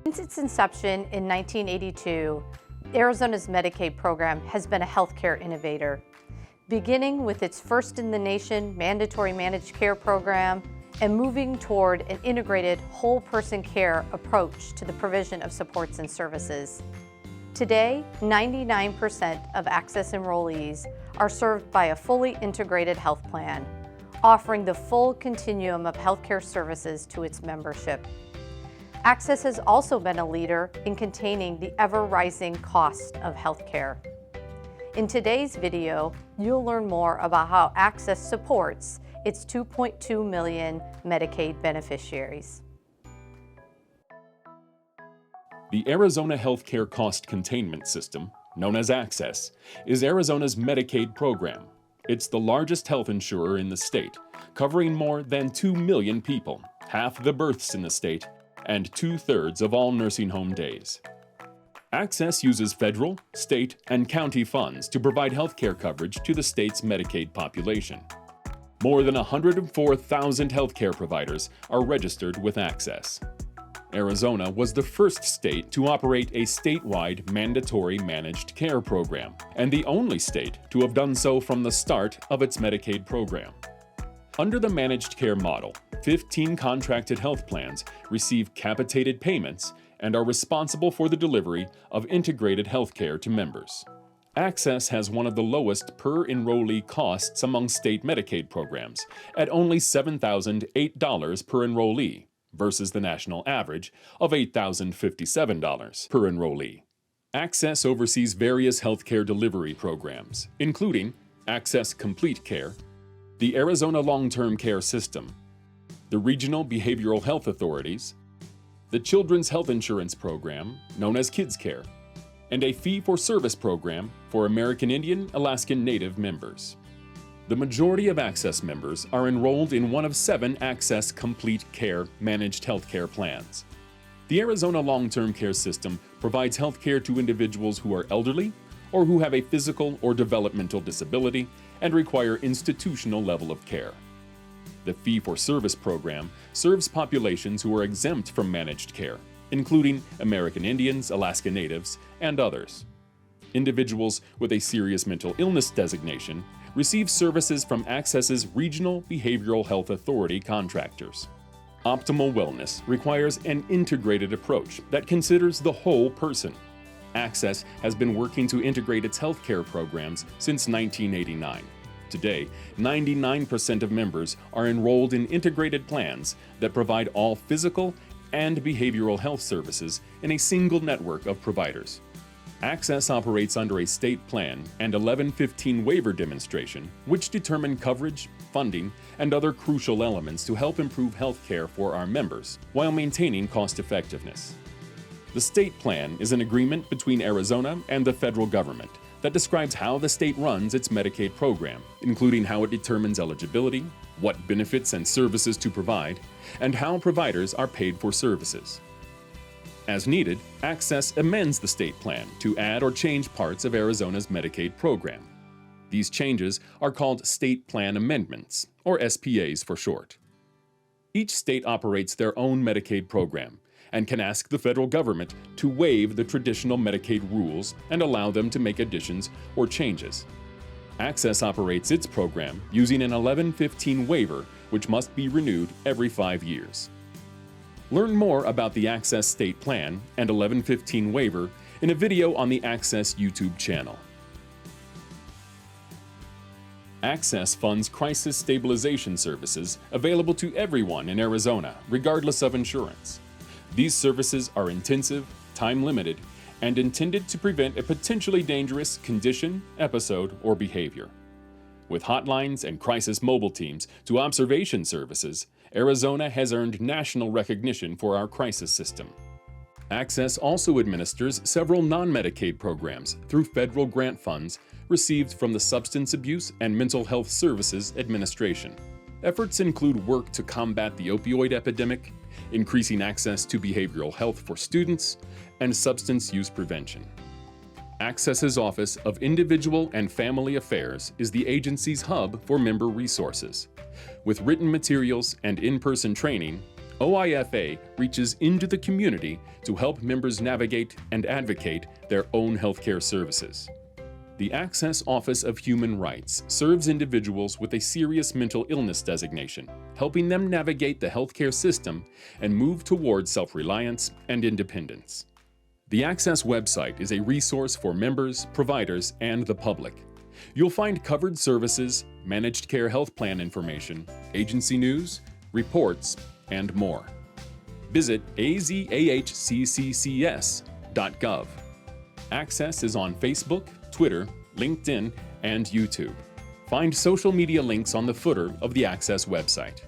Since its inception in 1982, Arizona's Medicaid program has been a healthcare innovator. Beginning with its first-in-the-nation mandatory managed care program and moving toward an integrated whole-person care approach to the provision of supports and services. Today, 99% of Ahcccs enrollees are served by a fully integrated health plan, offering the full continuum of healthcare services to its membership. Ahcccs has also been a leader in containing the ever-rising cost of healthcare. In today's video, you'll learn more about how Ahcccs supports its 2.2 million Medicaid beneficiaries. The Arizona Healthcare Cost Containment System, known as Ahcccs, is Arizona's Medicaid program. It's the largest health insurer in the state, covering more than 2 million people, half the births in the state, and 2/3 of all nursing home days. Ahcccs uses federal, state, and county funds to provide healthcare coverage to the state's Medicaid population. More than 104,000 healthcare providers are registered with Ahcccs. Arizona was the first state to operate a statewide mandatory managed care program, and the only state to have done so from the start of its Medicaid program. Under the managed care model, 15 contracted health plans receive capitated payments and are responsible for the delivery of integrated health care to members. Ahcccs has one of the lowest per enrollee costs among state Medicaid programs, at only $7,008 per enrollee, versus the national average of $8,057 per enrollee. Ahcccs oversees various healthcare delivery programs, including Ahcccs Complete Care, the Arizona Long-Term Care System, the Regional Behavioral Health Authorities, the Children's Health Insurance Program, known as Kids Care, and a fee-for-service program for American Indian Alaskan Native members. The majority of Ahcccs members are enrolled in one of 7 Ahcccs Complete Care managed healthcare plans. The Arizona Long-Term Care System provides healthcare to individuals who are elderly or who have a physical or developmental disability and require institutional level of care. The fee-for-service program serves populations who are exempt from managed care, including American Indians, Alaska Natives, and others. Individuals with a serious mental illness designation receive services from Ahccs's Regional Behavioral Health Authority contractors. Optimal wellness requires an integrated approach that considers the whole person. Ahcccs has been working to integrate its healthcare programs since 1989. Today, 99% of members are enrolled in integrated plans that provide all physical and behavioral health services in a single network of providers. Ahcccs operates under a state plan and 1115 waiver demonstration, which determine coverage, funding, and other crucial elements to help improve health care for our members while maintaining cost effectiveness. The state plan is an agreement between Arizona and the federal government that describes how the state runs its Medicaid program, including how it determines eligibility, what benefits and services to provide, and how providers are paid for services. As needed, Ahcccs amends the state plan to add or change parts of Arizona's Medicaid program. These changes are called State Plan Amendments, or SPAs for short. Each state operates their own Medicaid program and can ask the federal government to waive the traditional Medicaid rules and allow them to make additions or changes. Ahcccs operates its program using an 1115 waiver, which must be renewed every 5 years. Learn more about the Ahcccs State Plan and 1115 waiver in a video on the Ahcccs YouTube channel. Ahcccs funds crisis stabilization services available to everyone in Arizona, regardless of insurance. These services are intensive, time-limited, and intended to prevent a potentially dangerous condition, episode, or behavior. With hotlines and crisis mobile teams to observation services, Arizona has earned national recognition for our crisis system. Ahcccs also administers several non-Medicaid programs through federal grant funds received from the Substance Abuse and Mental Health Services Administration. Efforts include work to combat the opioid epidemic, increasing access to behavioral health for students, and substance use prevention. Ahcccs's Office of Individual and Family Affairs is the agency's hub for member resources. With written materials and in-person training, OIFA reaches into the community to help members navigate and advocate their own healthcare services. The Ahcccs Office of Human Rights serves individuals with a serious mental illness designation, helping them navigate the healthcare system and move toward self-reliance and independence. The Ahcccs website is a resource for members, providers, and the public. You'll find covered services, managed care health plan information, agency news, reports, and more. Visit azahccs.gov. Ahcccs is on Facebook, Twitter, LinkedIn, and YouTube. Find social media links on the footer of the Ahcccs website.